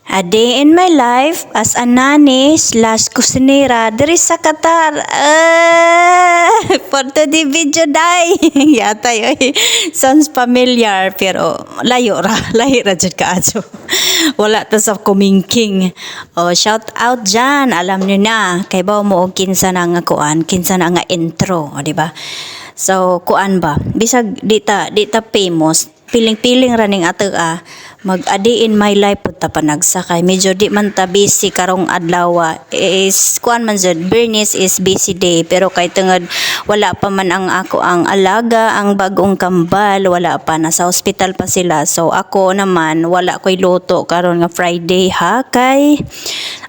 A day in my life as a nanny slash kusinera diri sa Qatar. For today video day. Yata yun. Sounds familiar pero layo ra. Layo ra dyan kaadyo. Wala to sa kumingking. Oh, shout out dyan. Alam nyo na. Kay ba mo og kinsa na nga kuan. Kinsa na nga intro. O, diba? So, kuan ba? Bisag dita famous. Piling-piling raning ato mag-adi in my life punta pa nagsakay. Medyo di man ta busy karong adlaw is kuan man jud Bernice is busy day pero kay tungod wala pa man ang ako ang alaga ang bagong kambal wala pa nasa hospital pa sila so ako naman wala koy luto karon nga Friday ha kay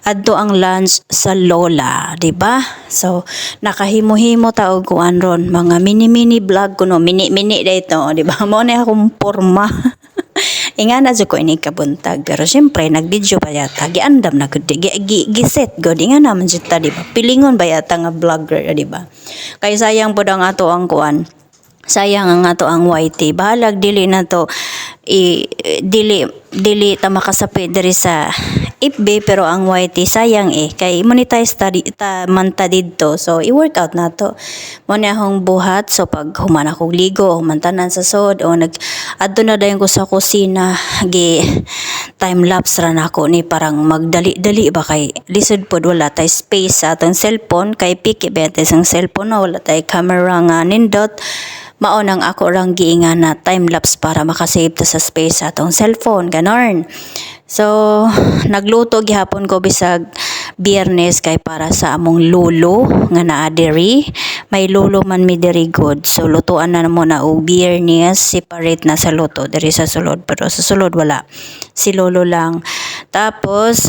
adto ang lunch sa lola di ba so nakahimo-himo ta og kuan ron mga mini vlog kuno mini dayto di ba mo na akong porma. Inga na ko ini kabuntag pero syempre nagvideo pa yata giandam na gud giset god inga naman jud ta di ba pilingon ba yata nga vlogger di ba kay sayang pud ang ato ang kuan sayang ang ato ang YT bahalag dili na to dili ta makasapit diri sa FB pero ang YT sayang kay monetize ta man ta didto so i-workout na to mo na akong buhat so pag human akong ligo mantanan sa sod o adto na dayon ko sa kusina gi time lapse ra nako ni parang magdali-dali ba kay lisod pod wala tay space sa atong cellphone kay piki bete sang cellphone wala tay camera nga nindot mao nang ako rang giingan na time lapse para makasave ta sa space sa atong cellphone ganon. So nagluto gihapon ko bisag Biyernes kay para sa among lolo nga naa diri may lolo man mi diri good so lutuan na mo na og Biyernes separate na sa luto diri sa sulod pero sa sulod wala si lolo lang tapos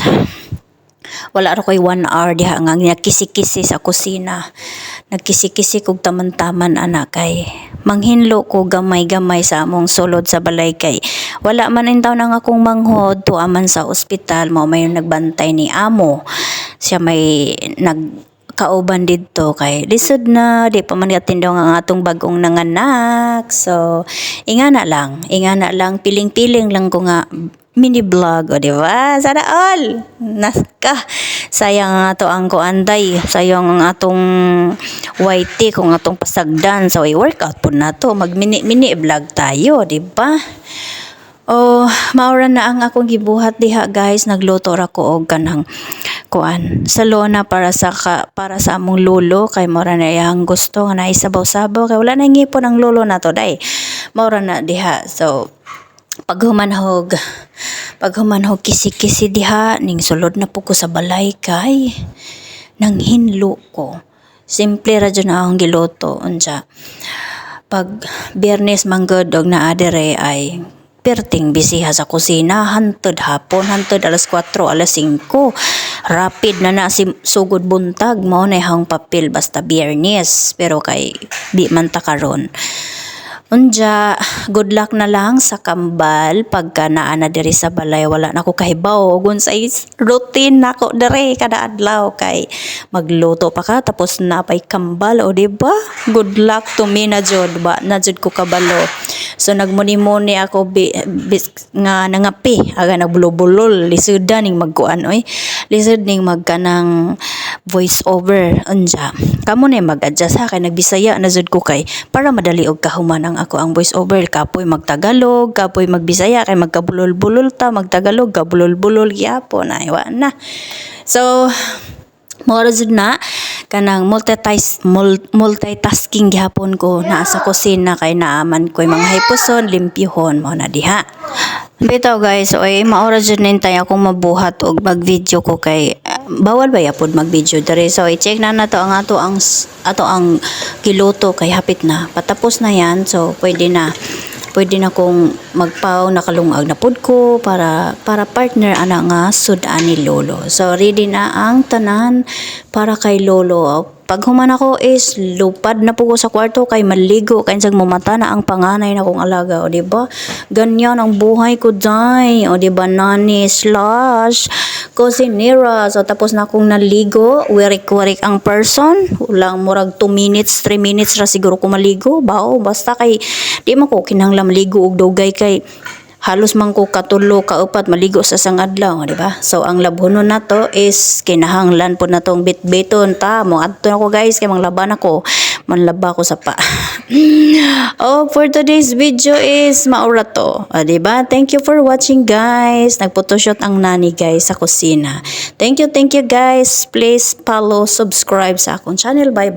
wala ra koy 1 hour diha nga nagkisi-kisi sa kusina nagkisi-kisi kog taman-taman anak kay manghinlo ko gamay-gamay sa among sulod sa balay kay wala man intaw nang akong manghod tuaman sa ospital mo may nagbantay ni amo siya may kauban didto kay lisod na di pa man gatindaw ang atong bagong nanganak so inga na lang piling-piling lang ko nga mini vlog o di ba sana all naska sayang nga to ang kuanday sayang ang atong YT kung atong pasagdan so i-workout po na to mag mini vlog tayo di ba oh maura na ang akong gibuhat diha guys nagluto ra ko og kanang kuan sa lona para sa among lolo kay mora na yang gusto nga naisabaw-sabaw kay wala na ngipon ang lolo nato day maura na diha so paghumanhog kisi-kisi diha ning sulod na po ko sa balay kay nang hinlo ko simple ra jud na akong giluto unsa pag Biyernes manggod og naa dire ay perting bisiha sa kusina hantod hapon hantod alas 4 alas 5 rapid na si sugod buntag mao na hang papel basta Biyernes pero kay di man ta karon unja good luck na lang sa kambal pagka naa na diri sa balay wala na ko kahibaw gun sa routine nako diri kada adlaw kay magluto pa ka tapos napay kambal o diba good luck to me na jud ba na jud ko kabalo so nagmuni-muni ako nga nangapi aga nagbulol-bulol lisudan ning magkuan oy lisod ning magkanang voice over unja kamo na mag-adjust ha kay nagbisaya na jud ko kay para madali og kahuman ang ako ang voice over kapoy magtagalog kapoy magbisaya kay magkabulol-bulol ta magtagalog kabulol-bulol gyapon ay wa na so mora jud na kanang multitasking gihapon ko naa sa kusina kay naaman koy mga hipuson limpyuhon mo na diha bitaw guys oy maora jud nintay akong mabuhat og mag-video ko kay bawal ba yapod mag-video diri so i-check na nato ang ato ang giluto kay hapit na patapos na yan so pwede na kong magpaw nakalungag na pud ko para partner ana nga sudan ni lolo so ready na ang tanan para kay lolo pag human ako is lupad na po ko sa kwarto kay maligo kay sang mamata na ang panganay na kong alaga o di ba ganyan ang buhay ko day o di ba nani slash kusinera so tapos na akong naligo wirik ang person ulang murag 2 minutes 3 minutes ra siguro ko maligo bao basta kay di man ko kinahanglan maligo og dugay kay halos man ko katulo kaupat maligo sa sang adlaw, di ba? So ang labhonon nato is kinahanglan po natong bitbiton ta mo adto nako guys kay manglaban ako, manlaba ko sa pa. Oh, for today's video is maura to. Di ba? Thank you for watching guys. Nagphotoshoot ang nani guys sa kusina. Thank you guys. Please follow, subscribe sa akong channel. Bye.